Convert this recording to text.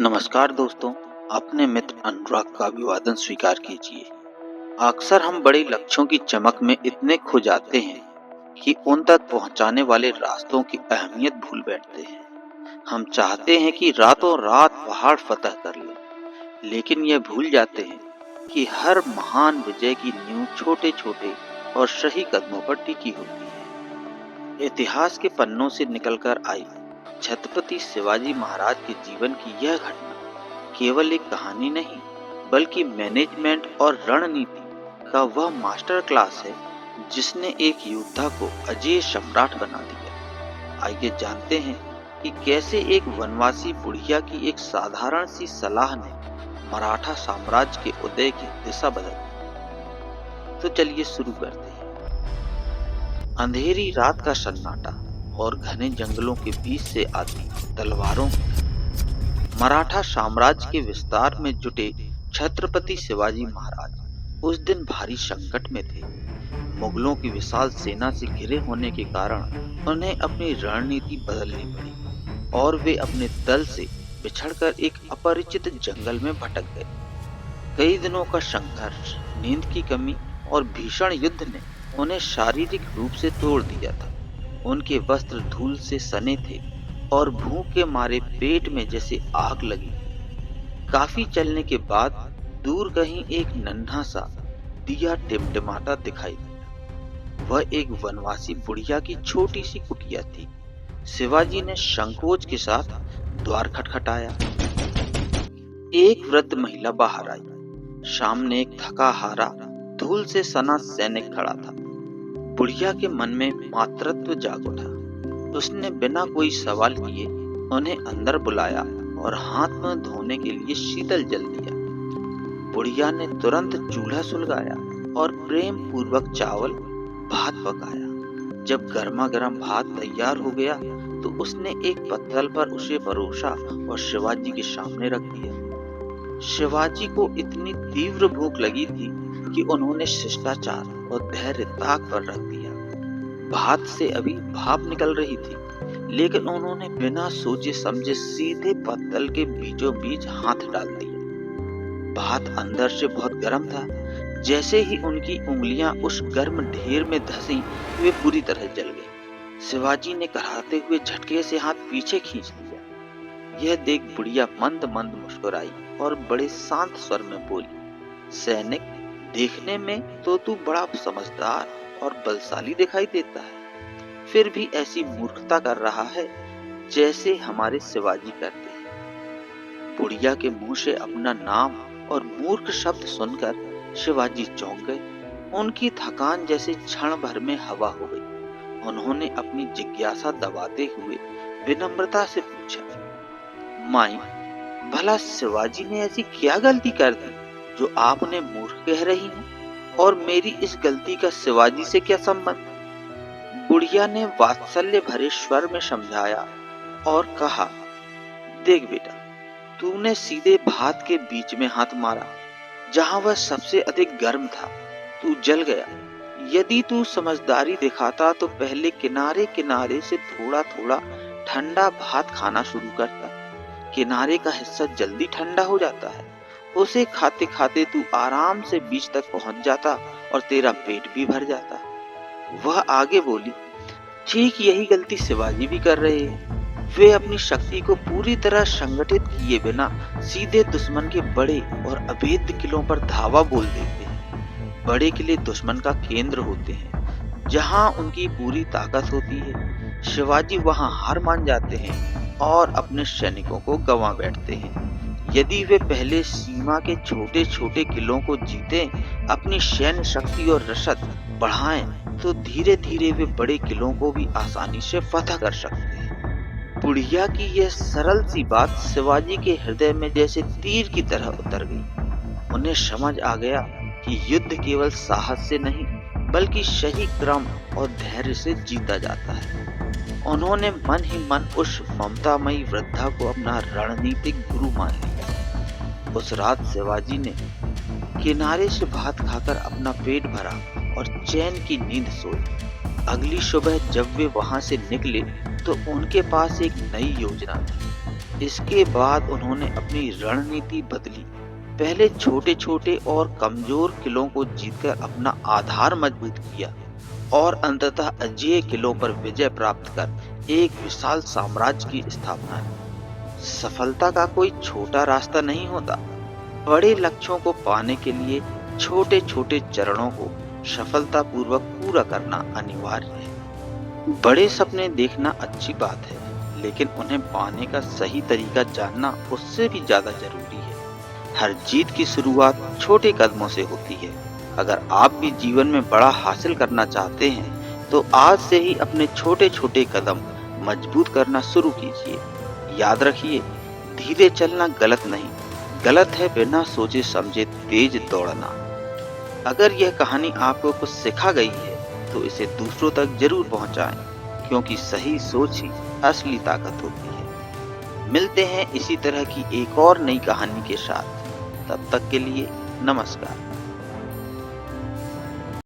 नमस्कार दोस्तों, अपने मित्र अनुराग का अभिवादन स्वीकार कीजिए। अक्सर हम बड़े लक्ष्यों की चमक में इतने खो जाते हैं कि उन तक पहुंचाने वाले रास्तों की अहमियत भूल बैठते हैं। हम चाहते हैं कि रातों रात पहाड़ फतह कर लें, लेकिन यह भूल जाते हैं कि हर महान विजय की नींव छोटे-छोटे और सही कदमों पर टिकी होती है। इतिहास के पन्नों से निकलकर आई छत्रपति शिवाजी महाराज के जीवन की यह घटना केवल एक कहानी नहीं, बल्कि मैनेजमेंट और रणनीति का वह मास्टर क्लास है जिसने एक योद्धा को अजेय सम्राट बना दिया। आइए जानते हैं कि कैसे एक वनवासी बुढ़िया की एक साधारण सी सलाह ने मराठा साम्राज्य के उदय की दिशा बदल दी। तो चलिए शुरू करते हैं। अंधेरी रात का सन्नाटा और घने जंगलों के बीच से आती तलवारों मराठा साम्राज्य के विस्तार में जुटे छत्रपति शिवाजी महाराज उस दिन भारी संकट में थे। मुगलों की विशाल सेना से घिरे होने के कारण उन्हें अपनी रणनीति बदलनी पड़ी और वे अपने दल से बिछड़कर एक अपरिचित जंगल में भटक गए। कई दिनों का संघर्ष, नींद की कमी और भीषण युद्ध ने उन्हें शारीरिक रूप से तोड़ दिया था। उनके वस्त्र धूल से सने थे और भूख के मारे पेट में जैसे आग लगी। काफी चलने के बाद दूर कहीं एक नन्हा सा दिया टिमटिमाता दिखाई दिया। वह एक वनवासी बुढ़िया की छोटी सी कुटिया थी। शिवाजी ने संकोच के साथ द्वार खटखटाया। एक वृद्ध महिला बाहर आई। सामने एक थका हारा, धूल से सना सैनिक खड़ा था। बुढ़िया के मन में मातृत्व जाग उठा। उसने बिना कोई सवाल किए उन्हें अंदर बुलाया और हाथ मुंह धोने के लिए शीतल जल दिया। बुढ़िया ने तुरंत चूल्हा सुलगाया और प्रेम पूर्वक चावल भात पकाया। जब गर्मा गर्म भात तैयार हो गया तो उसने एक पत्तल पर उसे परोसा और शिवाजी के सामने रख दिया। शिवाजी को इतनी तीव्र भूख लगी थी कि उन्होंने शिष्टाचार और धैर्य ताक पर रख दिया। भात से अभी भाप निकल रही थी, लेकिन उन्होंने बिना सोचे समझे सीधे पत्तल के बीचों बीच हाथ डाल दिया। भात अंदर से बहुत गर्म था। जैसे ही उनकी उंगलियां उस गर्म ढेर में धंसी, वे पूरी तरह जल गए। शिवाजी ने कराहते हुए झटके से हाथ पीछे खींच लिया। यह देख बुढ़िया मंद मंद मुस्कुराई और बड़े शांत स्वर में बोली, सैनिक, देखने में तो तू बड़ा समझदार और बलशाली दिखाई देता है, फिर भी ऐसी मूर्खता कर रहा है जैसे हमारे शिवाजी करते हैं। बुढ़िया के मुंह से अपना नाम और मूर्ख शब्द सुनकर शिवाजी चौंक गए। उनकी थकान जैसे क्षण भर में हवा हो गई। उन्होंने अपनी जिज्ञासा दबाते हुए विनम्रता से पूछा, माई, भला शिवाजी ने ऐसी क्या गलती कर दी जो आप उन्हें मूर्ख कह रही हैं? और मेरी इस गलती का शिवाजी से क्या संबंध? बुढ़िया ने वात्सल्य भरे स्वर में समझाया और कहा, देख बेटा, तूने सीधे भात के बीच में हाथ मारा, जहां वह सबसे अधिक गर्म था। तू जल गया। यदि तू समझदारी दिखाता तो पहले किनारे किनारे से थोड़ा थोड़ा ठंडा भात खाना शुरू करता। किनारे का हिस्सा जल्दी ठंडा हो जाता है। उसे खाते खाते तू आराम से बीच तक पहुंच जाता और तेरा पेट भी भर जाता। वह आगे बोली, ठीक यही गलती शिवाजी भी कर रहे हैं। वे अपनी शक्ति को पूरी तरह संगठित किए बिना सीधे दुश्मन के बड़े और अभेद्य किलों पर धावा बोल देते हैं। बड़े किले दुश्मन का केंद्र होते हैं, जहां उनकी पूरी ताकत होती है। शिवाजी वहां हार मान जाते हैं और अपने सैनिकों को गंवा बैठते हैं। यदि वे पहले सीमा के छोटे छोटे किलों को जीतें, अपनी सैन्य शक्ति और रसद बढ़ाएं, तो धीरे धीरे वे बड़े किलों को भी आसानी से फतह कर सकते हैं। बुढ़िया की यह सरल सी बात शिवाजी के हृदय में जैसे तीर की तरह उतर गई। उन्हें समझ आ गया कि युद्ध केवल साहस से नहीं, बल्कि सही क्रम और धैर्य से जीता जाता है। उन्होंने मन ही मन उस ममतामयी वृद्धा को अपना रणनीतिक गुरु मान लिया। उस रात शिवाजी ने किनारे से भात खाकर अपना पेट भरा और चैन की नींद सोई। अगली सुबह जब वे वहां से निकले तो उनके पास एक नई योजना थी। इसके बाद उन्होंने अपनी रणनीति बदली। पहले छोटे-छोटे और कमजोर किलों को जीतकर अपना आधार मजबूत किया और अंततः अजेय किलों पर विजय प्राप्त कर एक विशाल साम्राज्य की स्थापना की। सफलता का कोई छोटा रास्ता नहीं होता। बड़े लक्ष्यों को पाने के लिए छोटे-छोटे चरणों को सफलतापूर्वक पूरा करना अनिवार्य है। बड़े सपने देखना अच्छी बात है, लेकिन उन्हें पाने का सही तरीका जानना उससे भी ज्यादा जरूरी है। हर जीत की शुरुआत छोटे कदमों से होती है। अगर आप भी जीवन में बड़ा हासिल करना चाहते हैं, तो आज से ही अपने छोटे-छोटे कदम मजबूत करना शुरू कीजिए। याद रखिए, धीरे चलना गलत नहीं, गलत है बिना सोचे समझे तेज दौड़ना। अगर यह कहानी आपको कुछ सिखा गई है, तो इसे दूसरों तक जरूर पहुंचाएं, क्योंकि सही सोच ही असली ताकत होती है। मिलते हैं इसी तरह की एक और नई कहानी के साथ। तब तक के लिए नमस्कार।